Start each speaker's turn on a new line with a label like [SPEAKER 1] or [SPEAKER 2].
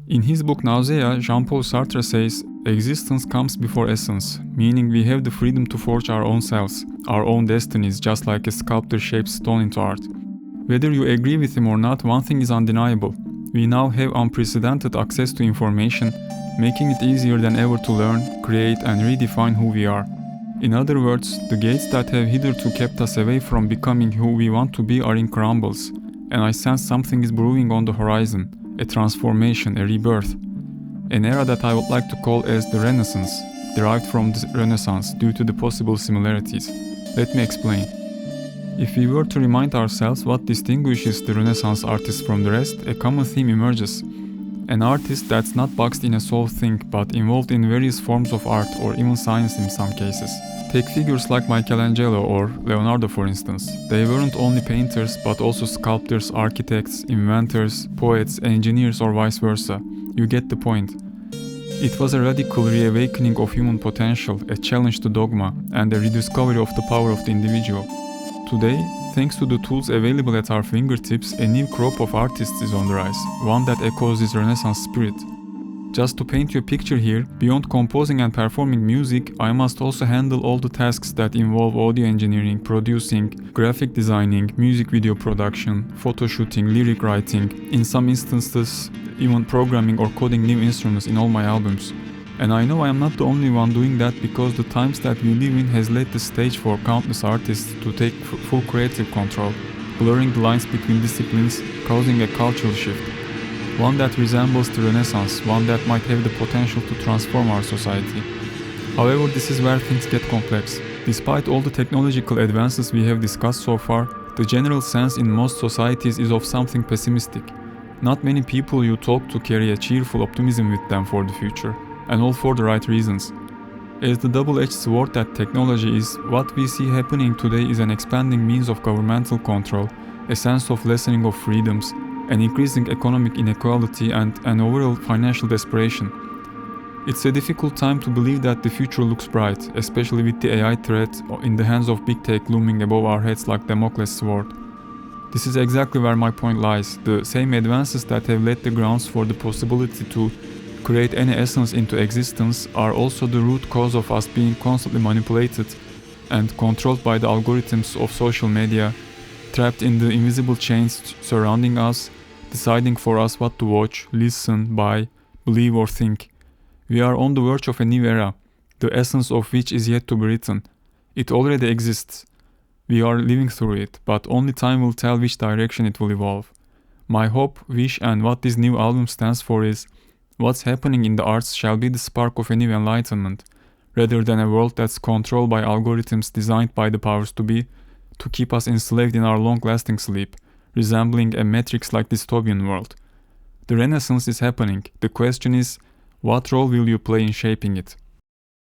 [SPEAKER 1] In his book Nausea, Jean-Paul Sartre says, "Existence comes before essence," meaning we have the freedom to forge our own selves, our own destinies, just like a sculptor shapes stone into art. Whether you agree with him or not, one thing is undeniable. We now have unprecedented access to information, making it easier than ever to learn, create, and redefine who we are. In other words, the gates that have hitherto kept us away from becoming who we want to be are in crumbles, and I sense something is brewing on the horizon. A transformation, a rebirth. An era that I would like to call as the Renaissance, derived from the Renaissance due to the possible similarities. Let me explain. If we were to remind ourselves what distinguishes the Renaissance artist from the rest, a common theme emerges. An artist that's not boxed in a sole thing, but involved in various forms of art or even science in some cases. Take figures like Michelangelo or Leonardo for instance. They weren't only painters but also sculptors, architects, inventors, poets, engineers or vice versa. You get the point. It was a radical reawakening of human potential, a challenge to dogma, and a rediscovery of the power of the individual. Today, thanks to the tools available at our fingertips, a new crop of artists is on the rise, one that echoes this Renaissance spirit. Just to paint you a picture here, beyond composing and performing music, I must also handle all the tasks that involve audio engineering, producing, graphic designing, music video production, photo shooting, lyric writing, in some instances, even programming or coding new instruments in all my albums. And I know I am not the only one doing that because the times that we live in has laid the stage for countless artists to take full creative control, blurring the lines between disciplines, causing a cultural shift. One that resembles the Renaissance, one that might have the potential to transform our society. However, this is where things get complex. Despite all the technological advances we have discussed so far, the general sense in most societies is of something pessimistic. Not many people you talk to carry a cheerful optimism with them for the future, and all for the right reasons. As the double-edged sword that technology is, what we see happening today is an expanding means of governmental control, a sense of lessening of freedoms, an increasing economic inequality, and an overall financial desperation. It's a difficult time to believe that the future looks bright, especially with the AI threat in the hands of big tech looming above our heads like Damocles' sword. This is exactly where my point lies. The same advances that have laid the grounds for the possibility to create any essence into existence are also the root cause of us being constantly manipulated and controlled by the algorithms of social media, trapped in the invisible chains surrounding us, deciding for us what to watch, listen, buy, believe or think. We are on the verge of a new era, the essence of which is yet to be written. It already exists. We are living through it, but only time will tell which direction it will evolve. My hope, wish and what this new album stands for is, what's happening in the arts shall be the spark of a new enlightenment, rather than a world that's controlled by algorithms designed by the powers to be, to keep us enslaved in our long-lasting sleep, resembling a Matrix-like dystopian world. The Renaissance is happening. The question is, what role will you play in shaping it?